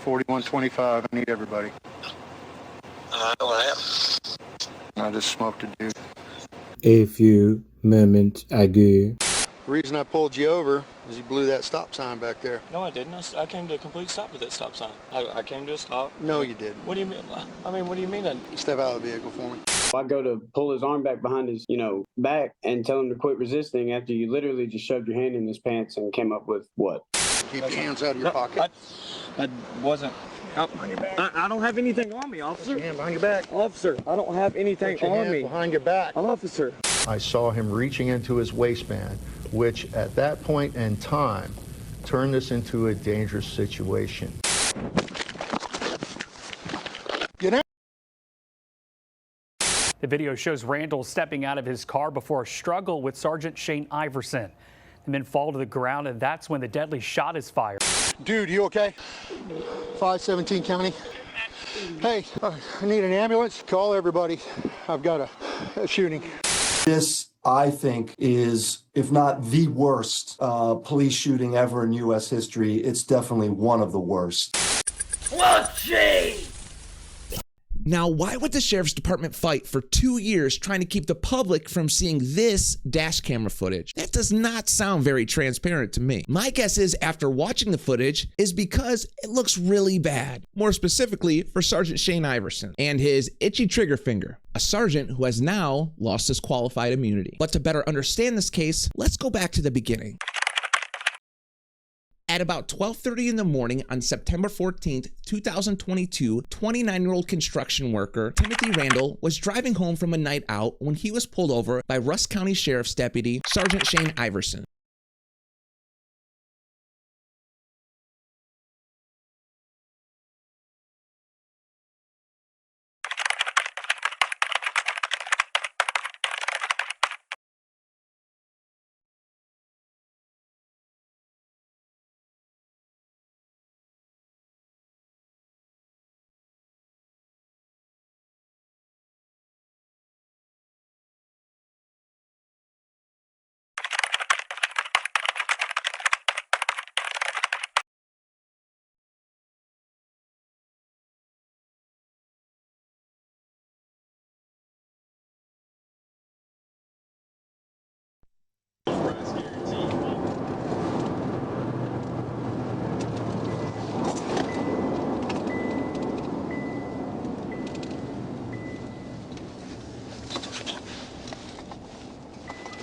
4125. I need everybody. What happened? I just smoked a dude. A few moments ago. The reason I pulled you over is you blew that stop sign back there. No, I didn't. I came to a complete stop with that stop sign. I came to a stop. No, you didn't. What do you mean? I mean, what do you mean? Step out of the vehicle for me. I go to pull his arm back behind his, back and tell him to quit resisting after you literally just shoved your hand in his pants and came up with what? Keep your hands out of your pocket. I wasn't. I don't have anything on me, officer. Put your hand behind your back. Officer, I don't have anything Put your on hand me. behind your back. Officer. I saw him reaching into his waistband, which at that point in time turned this into a dangerous situation. Get out. The video shows Randall stepping out of his car before a struggle with Sergeant Shane Iversen. The men fall to the ground, and that's when the deadly shot is fired. Dude, you okay? 517 County. Hey, I need an ambulance. Call everybody. I've got a shooting. This, I think, is, if not the worst police shooting ever in U.S. history, it's definitely one of the worst. Now, why would the sheriff's department fight for 2 years trying to keep the public from seeing this dash camera footage? That does not sound very transparent to me. My guess is, after watching the footage, is because it looks really bad. More specifically, for Sergeant Shane Iversen and his itchy trigger finger, a sergeant who has now lost his qualified immunity. But to better understand this case, let's go back to the beginning. At about 12:30 in the morning on September 14th, 2022, 29-year-old construction worker Timothy Randall was driving home from a night out when he was pulled over by Rusk County Sheriff's Deputy, Sergeant Shane Iversen.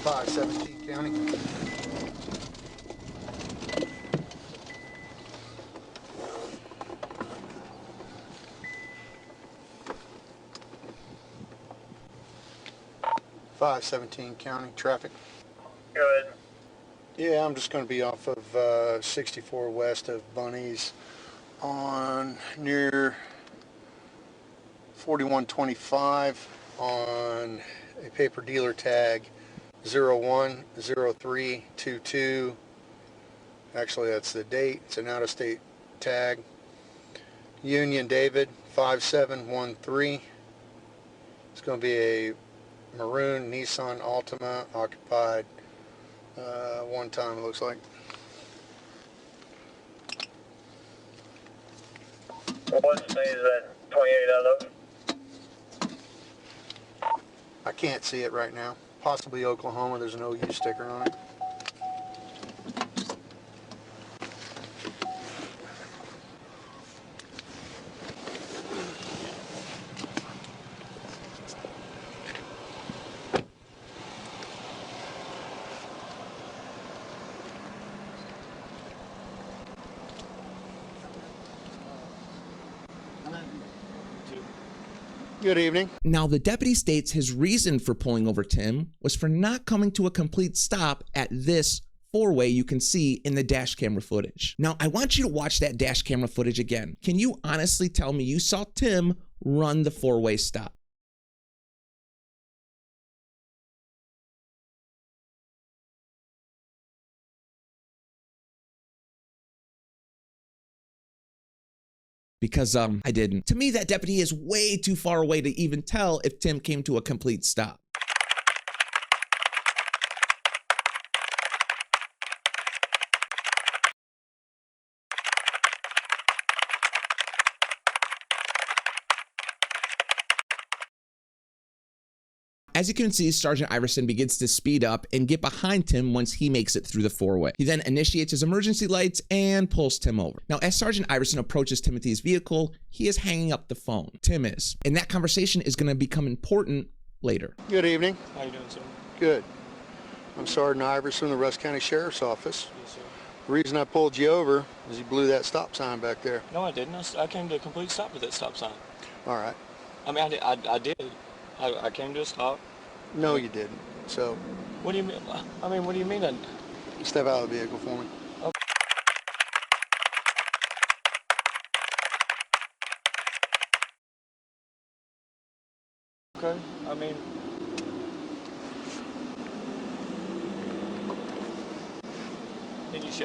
Five 17 County. Five 17 County traffic. Go ahead. Yeah, I'm just going to be off of 64 west of Bunny's on near 4125 on a paper dealer tag 010322. Actually, that's the date. It's an out-of-state tag. Union David 5713. It's going to be a maroon Nissan Altima occupied one time, it looks like. What state is that 28 out of? I can't see it right now. Possibly Oklahoma. There's an OU sticker on it. Good evening. Now, the deputy states his reason for pulling over Tim was for not coming to a complete stop at this four-way you can see in the dash camera footage. Now, I want you to watch that dash camera footage again. Can you honestly tell me you saw Tim run the four-way stop? Because I didn't. To me, that deputy is way too far away to even tell if Tim came to a complete stop. as you can see, Sergeant Iversen begins to speed up and get behind Tim once he makes it through the four-way. He then initiates his emergency lights and pulls Tim over. Now, as Sergeant Iversen approaches Timothy's vehicle, he is hanging up the phone. Tim is. And that conversation is going to become important later. Good evening. How you doing, sir? Good. I'm Sergeant Iversen, the Rusk County Sheriff's Office. Yes, sir. The reason I pulled you over is you blew that stop sign back there. No, I didn't. I came to a complete stop with that stop sign. All right. I mean, I did. I came to a stop. No, you didn't. So, What do you mean? I mean, what do you mean? step out of the vehicle for me. Okay.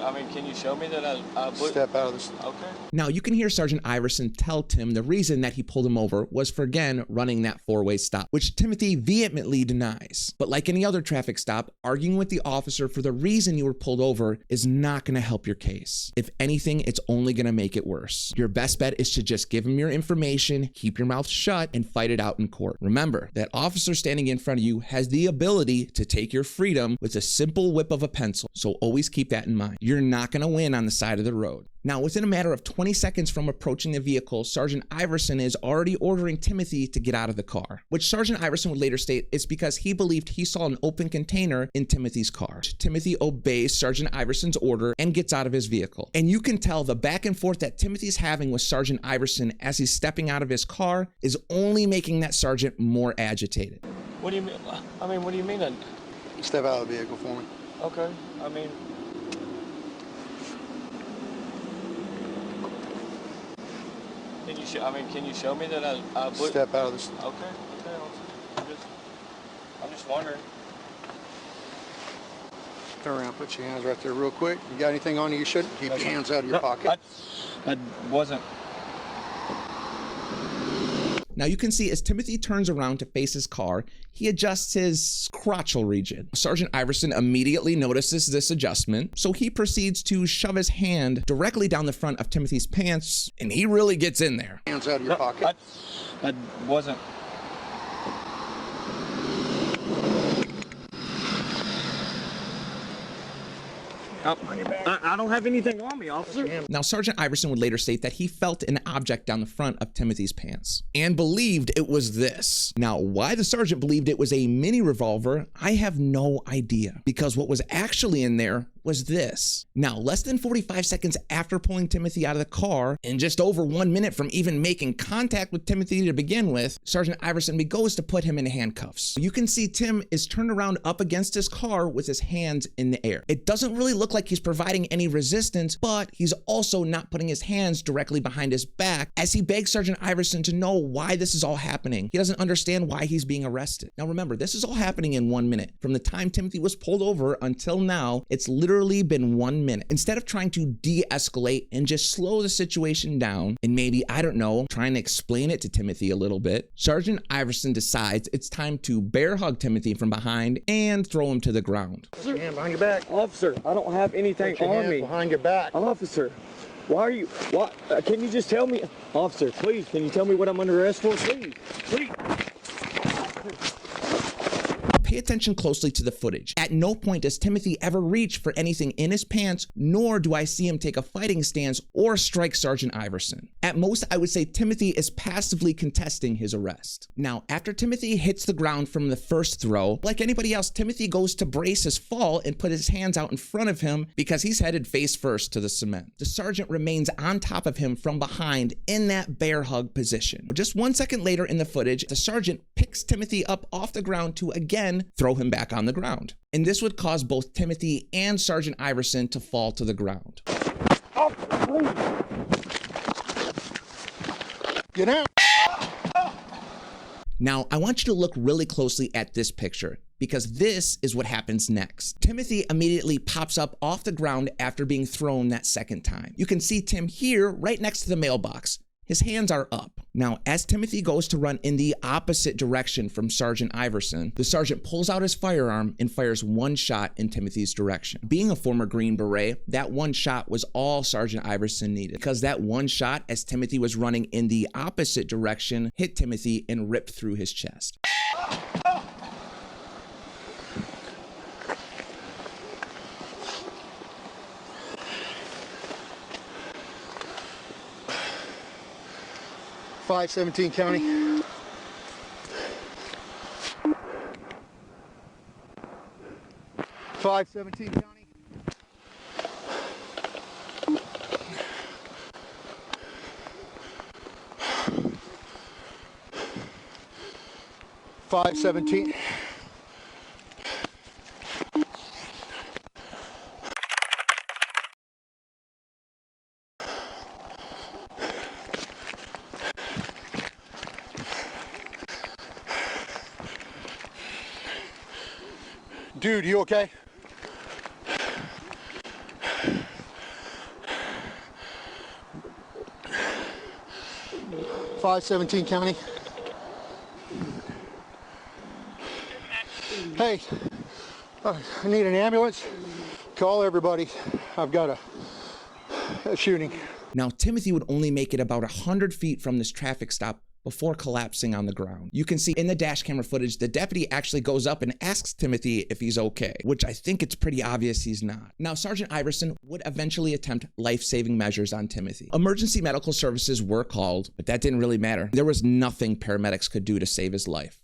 I mean, can you show me that I blew? Step out of this. Okay. Now, you can hear Sergeant Iversen tell Tim the reason that he pulled him over was for, again, running that four-way stop, which Timothy vehemently denies. But like any other traffic stop, arguing with the officer for the reason you were pulled over is not going to help your case. If anything, it's only going to make it worse. Your best bet is to just give him your information, keep your mouth shut, and fight it out in court. Remember, that officer standing in front of you has the ability to take your freedom with a simple whip of a pencil, so always keep that in mind. You're not going to win on the side of the road. Now, within a matter of 20 seconds from approaching the vehicle, Sergeant Iversen is already ordering Timothy to get out of the car, which Sergeant Iversen would later state is because he believed he saw an open container in Timothy's car. Timothy obeys Sergeant Iversen's order and gets out of his vehicle. And you can tell the back and forth that Timothy's having with Sergeant Iversen as he's stepping out of his car is only making that sergeant more agitated. What do you mean? I mean, what do you mean? Step out of the vehicle for me. Okay. I mean. Can you show me that I blew? Step out of this. Okay. I'm just wondering. Turn around, put your hands right there real quick. You got anything on you? You shouldn't keep your hands out of your pocket. I wasn't. Now you can see as Timothy turns around to face his car, he adjusts his crotchal region. Sergeant Iversen immediately notices this adjustment, so he proceeds to shove his hand directly down the front of Timothy's pants, and he really gets in there. Hands out of your pocket. I wasn't. I don't have anything on me, officer. Now, Sergeant Iversen would later state that he felt an object down the front of Timothy's pants and believed it was this. Now, why the sergeant believed it was a mini revolver, I have no idea, because what was actually in there was this. Now, less than 45 seconds after pulling Timothy out of the car, and just over 1 minute from even making contact with Timothy to begin with, Sergeant Iversen goes to put him in handcuffs. You can see Tim is turned around up against his car with his hands in the air. It doesn't really look like he's providing any resistance, but he's also not putting his hands directly behind his back as he begs Sergeant Iversen to know why this is all happening. He doesn't understand why he's being arrested. Now remember, this is all happening in 1 minute. From the time Timothy was pulled over until now, it's literally been 1 minute. Instead of trying to de-escalate and just slow the situation down and maybe, I don't know, trying to explain it to Timothy a little bit, Sergeant Iversen decides it's time to bear hug Timothy from behind and throw him to the ground. Put your hand behind your back. Officer, I don't have anything Put your on hand me. behind your back. Officer, why are you? What? Can you just tell me, officer? Please, can you tell me what I'm under arrest for? Please. Pay attention closely to the footage. At no point does Timothy ever reach for anything in his pants, nor do I see him take a fighting stance or strike Sergeant Iversen. At most, I would say Timothy is passively contesting his arrest. Now, after Timothy hits the ground from the first throw, like anybody else, Timothy goes to brace his fall and put his hands out in front of him because he's headed face first to the cement. The sergeant remains on top of him from behind in that bear hug position. Just 1 second later in the footage, the sergeant picks Timothy up off the ground to again throw him back on the ground. And this would cause both Timothy and Sergeant Iversen to fall to the ground. Get out. Now, I want you to look really closely at this picture because this is what happens next. Timothy immediately pops up off the ground after being thrown that second time. You can see Tim here right next to the mailbox. His hands are up. Now, as Timothy goes to run in the opposite direction from Sergeant Iversen, the sergeant pulls out his firearm and fires one shot in Timothy's direction. Being a former Green Beret, that one shot was all Sergeant Iversen needed, because that one shot, as Timothy was running in the opposite direction, hit Timothy and ripped through his chest. 517 County. .517 County. .517. Dude, you okay? .517 County. Hey, I need an ambulance. Call everybody. I've got a shooting. Now, Timothy would only make it about 100 feet from this traffic stop before collapsing on the ground. You can see in the dash camera footage, the deputy actually goes up and asks Timothy if he's okay, which I think it's pretty obvious he's not. Now, Sergeant Iversen would eventually attempt life-saving measures on Timothy. Emergency medical services were called, but that didn't really matter. There was nothing paramedics could do to save his life.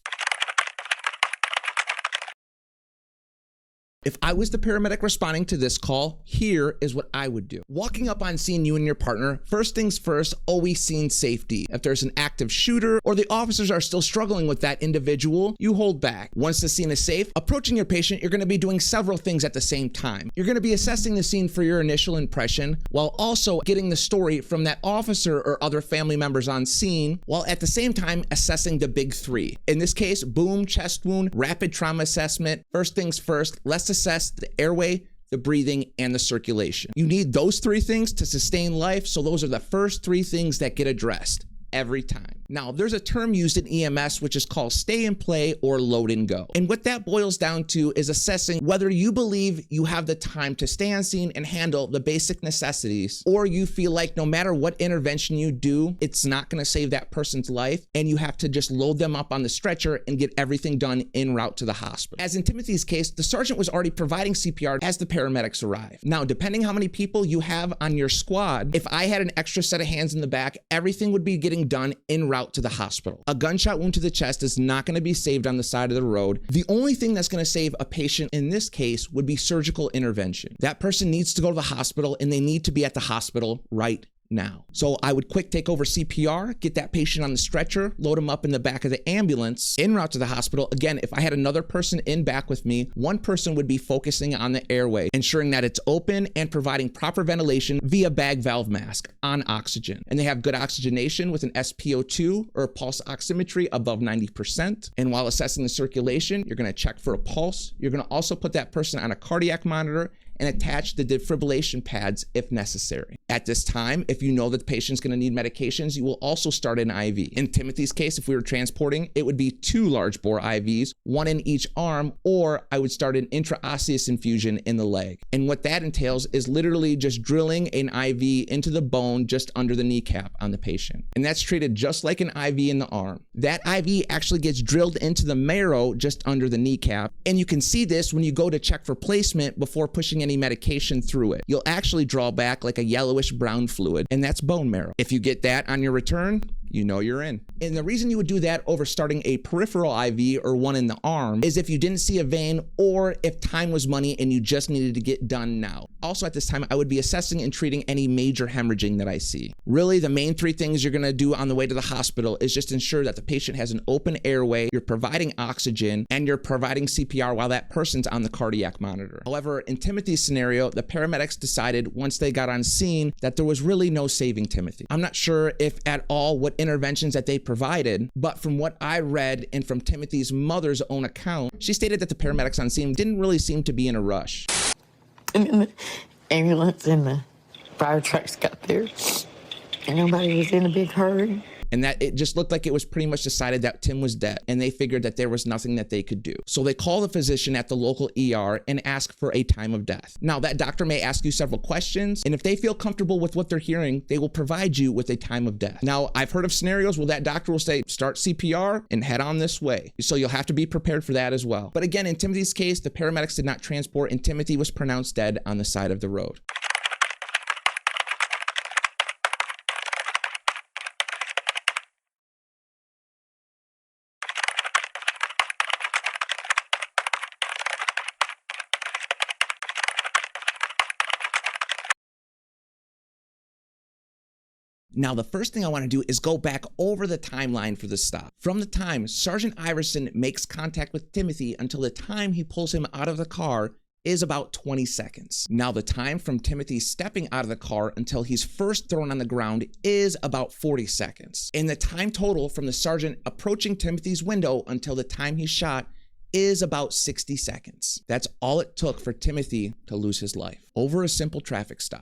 If I was the paramedic responding to this call, here is what I would do. Walking up on scene, you and your partner, first things first, always scene safety. If there's an active shooter or the officers are still struggling with that individual, you hold back. Once the scene is safe, approaching your patient, you're going to be doing several things at the same time. You're going to be assessing the scene for your initial impression, while also getting the story from that officer or other family members on scene, while at the same time assessing the big three. In this case, boom, chest wound, rapid trauma assessment. First things first, let's assess the airway, the breathing, and the circulation. You need those three things to sustain life, so those are the first three things that get addressed every time. Now, there's a term used in EMS which is called stay and play or load and go. And what that boils down to is assessing whether you believe you have the time to stay on scene and handle the basic necessities, or you feel like no matter what intervention you do, it's not going to save that person's life, and you have to just load them up on the stretcher and get everything done en route to the hospital. As in Timothy's case, the sergeant was already providing CPR as the paramedics arrived. Now, depending how many people you have on your squad, if I had an extra set of hands in the back, everything would be getting done en route to the hospital. A gunshot wound to the chest is not going to be saved on the side of the road. The only thing that's going to save a patient in this case would be surgical intervention. That person needs to go to the hospital, and they need to be at the hospital right now. So I would quick take over CPR, get that patient on the stretcher, load him up in the back of the ambulance, en route to the hospital. Again, if I had another person in back with me, one person would be focusing on the airway, ensuring that it's open and providing proper ventilation via bag valve mask on oxygen. And they have good oxygenation with an SpO2 or pulse oximetry above 90%. And while assessing the circulation, you're going to check for a pulse. You're going to also put that person on a cardiac monitor and attach the defibrillation pads if necessary. At this time, if you know that the patient's going to need medications, you will also start an IV. In Timothy's case, if we were transporting, it would be 2 large bore IVs, 1 in each arm, or I would start an intraosseous infusion in the leg. And what that entails is literally just drilling an IV into the bone just under the kneecap on the patient. And that's treated just like an IV in the arm. That IV actually gets drilled into the marrow just under the kneecap. And you can see this when you go to check for placement before pushing any medication through it. You'll actually draw back like a yellowish brown fluid, and that's bone marrow. If you get that on your return, you know you're in. And the reason you would do that over starting a peripheral IV or one in the arm is if you didn't see a vein or if time was money and you just needed to get done now. Also at this time, I would be assessing and treating any major hemorrhaging that I see. Really, the main 3 things you're gonna do on the way to the hospital is just ensure that the patient has an open airway, you're providing oxygen, and you're providing CPR while that person's on the cardiac monitor. However, in Timothy's scenario, the paramedics decided once they got on scene that there was really no saving Timothy. I'm not sure if at all what interventions that they provided, but from what I read and from Timothy's mother's own account, she stated that the paramedics on scene didn't really seem to be in a rush. And then the ambulance and the fire trucks got there, and nobody was in a big hurry. And that it just looked like it was pretty much decided that Tim was dead, and they figured that there was nothing that they could do. So they call the physician at the local ER and ask for a time of death. Now, that doctor may ask you several questions, and if they feel comfortable with what they're hearing, they will provide you with a time of death. Now, I've heard of scenarios where that doctor will say, start CPR and head on this way. So you'll have to be prepared for that as well. But again, in Timothy's case, the paramedics did not transport, and Timothy was pronounced dead on the side of the road. Now, the first thing I want to do is go back over the timeline for the stop. From the time Sergeant Iversen makes contact with Timothy until the time he pulls him out of the car is about 20 seconds. Now, the time from Timothy stepping out of the car until he's first thrown on the ground is about 40 seconds. And the time total from the sergeant approaching Timothy's window until the time he's shot is about 60 seconds. That's all it took for Timothy to lose his life over a simple traffic stop.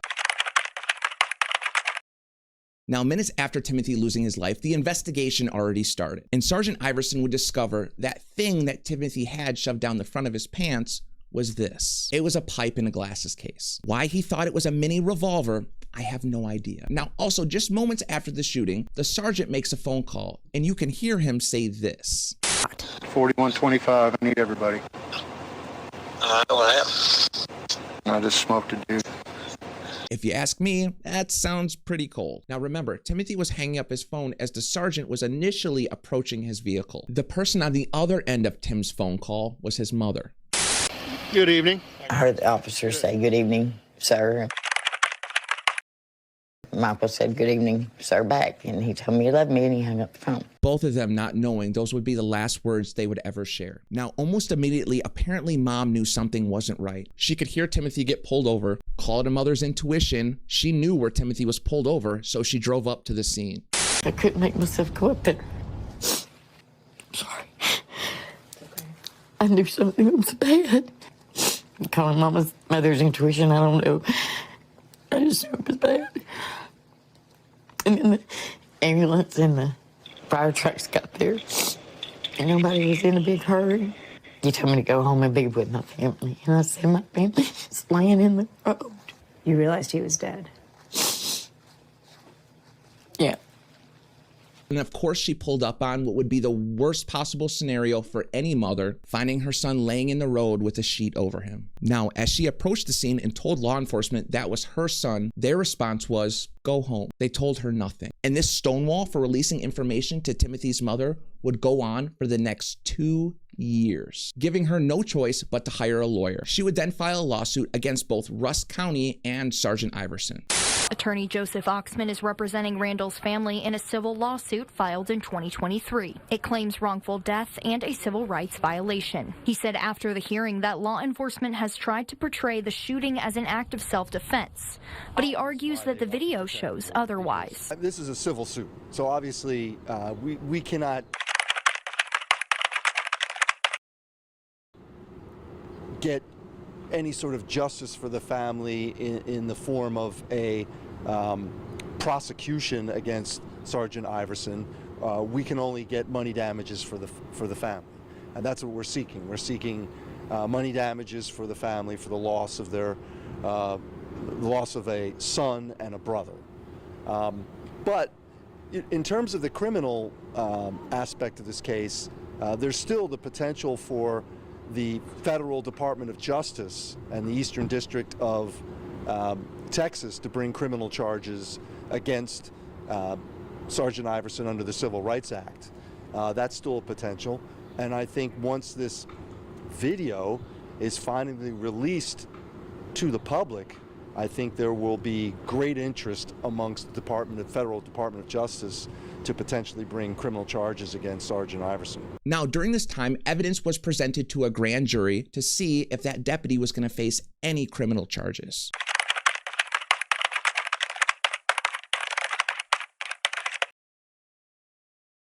Now, minutes after Timothy losing his life, the investigation already started, and Sergeant Iversen would discover that thing that Timothy had shoved down the front of his pants was this. It was a pipe in a glasses case. Why he thought it was a mini revolver, I have no idea. Now, also, just moments after the shooting, the sergeant makes a phone call, and you can hear him say this. 4125, I need everybody. What happened? I just smoked a dude. If you ask me, that sounds pretty cold. Now remember, Timothy was hanging up his phone as the sergeant was initially approaching his vehicle. The person on the other end of Tim's phone call was his mother. Good evening. I heard the officer say, "Good evening, sir." Michael said, "Good evening, sir," back, and he told me he loved me, and he hung up the phone. Both of them not knowing those would be the last words they would ever share. Now, almost immediately, apparently Mom knew something wasn't right. She could hear Timothy get pulled over, call it a mother's intuition. She knew where Timothy was pulled over, so she drove up to the scene. I couldn't make myself go up there. Sorry. I knew something was bad. Calling mother's intuition, I don't know. I just knew it was bad. And then the ambulance and the fire trucks got there, and nobody was in a big hurry. You told me to go home and be with my family, and I said my family's laying in the road. You realized he was dead? Yeah. And of course, she pulled up on what would be the worst possible scenario for any mother, finding her son laying in the road with a sheet over him. Now, as she approached the scene and told law enforcement that was her son, their response was, "Go home." They told her nothing. And this stonewall for releasing information to Timothy's mother would go on for the next 2 years, giving her no choice but to hire a lawyer. She would then file a lawsuit against both Rusk County and Sergeant Iversen. Attorney Joseph Oxman is representing Randall's family in a civil lawsuit filed in 2023. It claims wrongful death and a civil rights violation. He said after the hearing that law enforcement has tried to portray the shooting as an act of self-defense, but he argues that the video shows otherwise. This is a civil suit, so obviously we cannot get any sort of justice for the family in the form of a prosecution against Sergeant Iversen. We can only get money damages for the family, and that's what we're seeking. We're seeking money damages for the family for the loss of their loss of a son and a brother. But in terms of the criminal aspect of this case, there's still the potential for the Federal Department of Justice and the Eastern District of Texas to bring criminal charges against Sergeant Iversen under the Civil Rights Act. That's still a potential, and I think once this video is finally released to the public, I think there will be great interest amongst the Federal Department of Justice to potentially bring criminal charges against Sergeant Iversen. Now, during this time, evidence was presented to a grand jury to see if that deputy was going to face any criminal charges.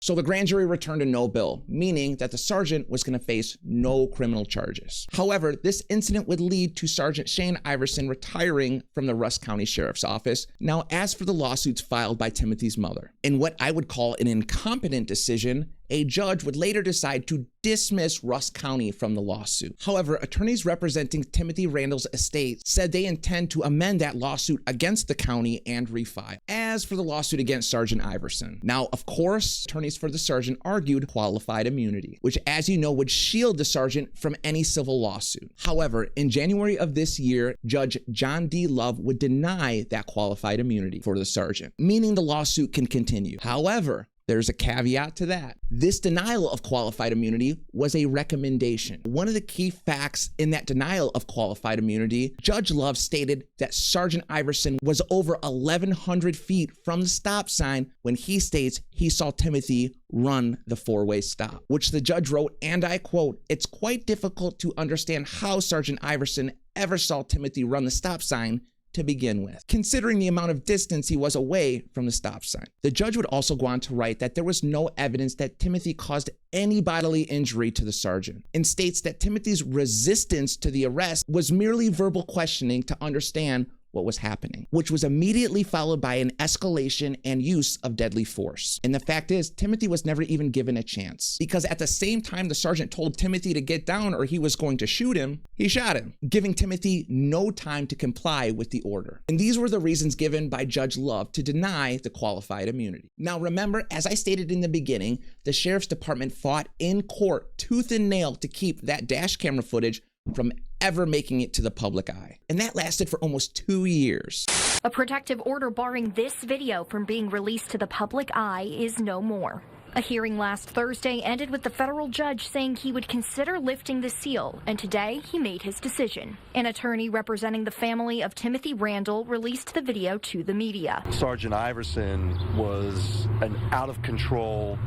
So the grand jury returned a no bill, meaning that the sergeant was going to face no criminal charges. However, this incident would lead to Sergeant Shane Iversen retiring from the Rusk County Sheriff's Office. Now, as for the lawsuits filed by Timothy's mother, in what I would call an incompetent decision, a judge would later decide to dismiss Rusk County from the lawsuit. However, attorneys representing Timothy Randall's estate said they intend to amend that lawsuit against the county and refile. As for the lawsuit against Sergeant Iversen, now, of course, attorneys for the sergeant argued qualified immunity, which, as you know, would shield the sergeant from any civil lawsuit. However, in January of this year, Judge John D. Love would deny that qualified immunity for the sergeant, meaning the lawsuit can continue. However, There's a caveat to that. This denial of qualified immunity was a recommendation. One of the key facts in that denial of qualified immunity, Judge Love stated that Sergeant Iversen was over 1,100 feet from the stop sign when he states he saw Timothy run the four-way stop, which the judge wrote, and I quote, "It's quite difficult to understand how Sergeant Iversen ever saw Timothy run the stop sign to begin with, considering the amount of distance he was away from the stop sign." The judge would also go on to write that there was no evidence that Timothy caused any bodily injury to the sergeant, and states that Timothy's resistance to the arrest was merely verbal questioning to understand what was happening, which was immediately followed by an escalation and use of deadly force. And the fact is, Timothy was never even given a chance, because at the same time the sergeant told Timothy to get down or he was going to shoot him, he shot him, giving Timothy no time to comply with the order. And these were the reasons given by Judge Love to deny the qualified immunity. Now remember, as I stated in the beginning, the Sheriff's Department fought in court tooth and nail to keep that dash camera footage from ever making it to the public eye. And that lasted for almost 2 years. A protective order barring this video from being released to the public eye is no more. A hearing last Thursday ended with the federal judge saying he would consider lifting the seal, and today he made his decision. An attorney representing the family of Timothy Randall released the video to the media. Sergeant Iversen was an out-of-control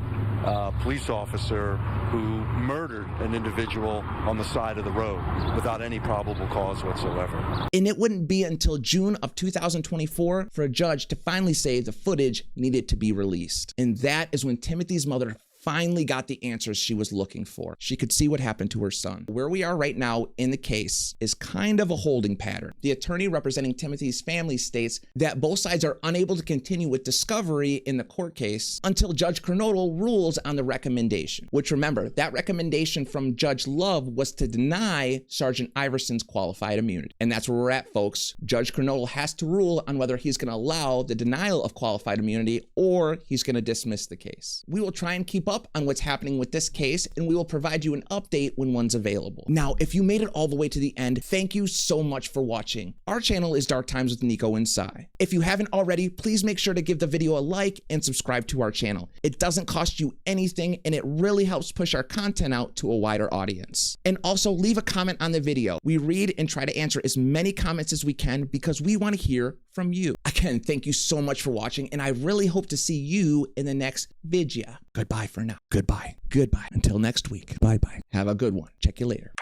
police officer who murdered an individual on the side of the road without any probable cause whatsoever. And it wouldn't be until June of 2024 for a judge to finally say the footage needed to be released. And that is when Timothy's mother finally got the answers she was looking for. She could see what happened to her son. Where we are right now in the case is kind of a holding pattern. The attorney representing Timothy's family states that both sides are unable to continue with discovery in the court case until Judge Kernodle rules on the recommendation, which, remember, that recommendation from Judge Love was to deny Sergeant Iversen's qualified immunity. And that's where we're at, folks. Judge Kernodle has to rule on whether he's going to allow the denial of qualified immunity or he's going to dismiss the case. We will try and keep up on what's happening with this case, and we will provide you an update when one's available. Now, if you made it all the way to the end, thank you so much for watching. Our channel is Dark Times with Nico and Sai. If you haven't already, please make sure to give the video a like and subscribe to our channel. It doesn't cost you anything, and it really helps push our content out to a wider audience. And also leave a comment on the video. We read and try to answer as many comments as we can because we want to hear from you. Again, thank you so much for watching, and I really hope to see you in the next video. Goodbye for now. Goodbye. Goodbye. Until next week. Bye-bye. Have a good one. Check you later.